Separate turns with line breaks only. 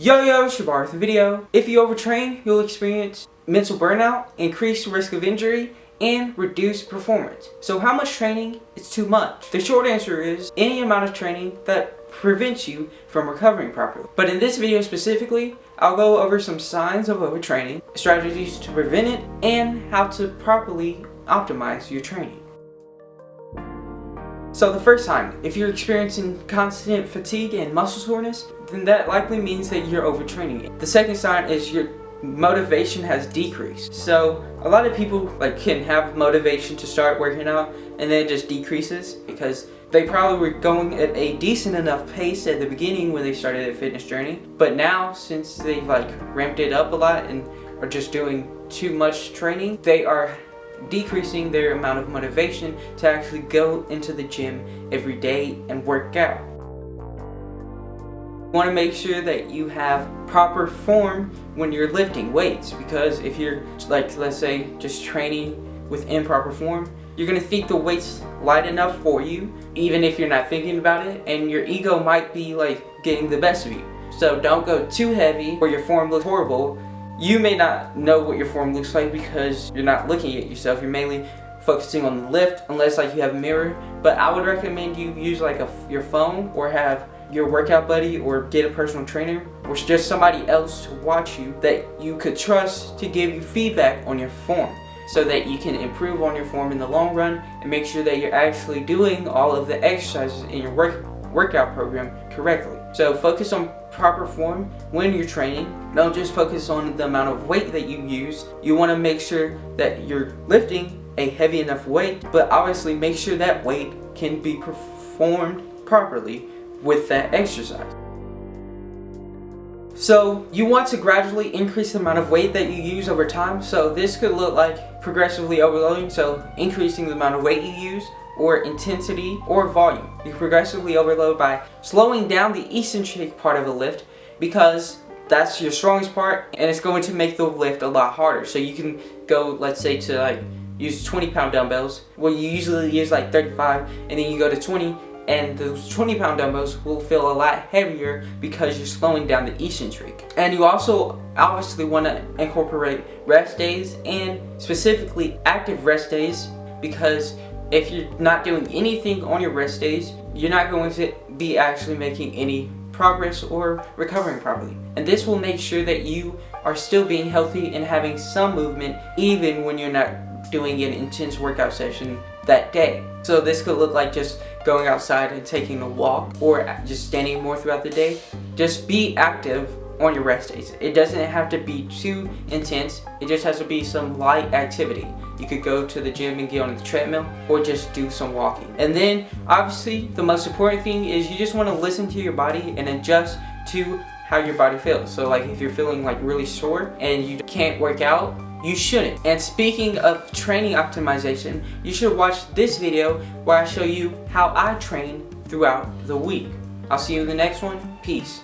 Yo, it's your bar with a video. If you overtrain, you'll experience mental burnout, increased risk of injury, and reduced performance. So how much training is too much? The short answer is any amount of training that prevents you from recovering properly. But in this video specifically, I'll go over some signs of overtraining, strategies to prevent it, and how to properly optimize your training. So the first sign, if you're experiencing constant fatigue and muscle soreness, then that likely means that you're overtraining. The second sign is your motivation has decreased. So a lot of people can have motivation to start working out and then it just decreases because they probably were going at a decent enough pace at the beginning when they started their fitness journey. But now, since they've ramped it up a lot and are just doing too much training, they are decreasing their amount of motivation to actually go into the gym every day and work out. You want to make sure that you have proper form when you're lifting weights, because if you're let's say just training with improper form, you're going to think the weight's light enough for you even if you're not thinking about it, and your ego might be getting the best of you. So don't go too heavy or your form looks horrible. You may not know what your form looks like because you're not looking at yourself. You're mainly focusing on the lift unless you have a mirror. But I would recommend you use your phone or have your workout buddy or get a personal trainer or just somebody else to watch you that you could trust to give you feedback on your form so that you can improve on your form in the long run and make sure that you're actually doing all of the exercises in your workout program correctly. So focus on proper form when you're training. Don't just focus on the amount of weight that you use. You want to make sure that you're lifting a heavy enough weight, but obviously make sure that weight can be performed properly with that exercise. So you want to gradually increase the amount of weight that you use over time. So this could look like progressively overloading, so increasing the amount of weight you use, or intensity or volume. You progressively overload by slowing down the eccentric part of a lift because that's your strongest part and it's going to make the lift a lot harder. So you can go, let's say, to use 20-pound dumbbells. Well, you usually use 35 and then you go to 20, and those 20-pound dumbbells will feel a lot heavier because you're slowing down the eccentric. And you also obviously want to incorporate rest days, and specifically active rest days, because if you're not doing anything on your rest days, you're not going to be actually making any progress or recovering properly. And this will make sure that you are still being healthy and having some movement even when you're not doing an intense workout session that day. So this could look like just going outside and taking a walk or just standing more throughout the day. Just be active on your rest days. It doesn't have to be too intense. It just has to be some light activity. You could go to the gym and get on the treadmill or just do some walking. And then obviously the most important thing is you just want to listen to your body and adjust to how your body feels. So if you're feeling really sore and you can't work out, you shouldn't. And speaking of training optimization, you should watch this video where I show you how I train throughout the week. I'll see you in the next one. Peace.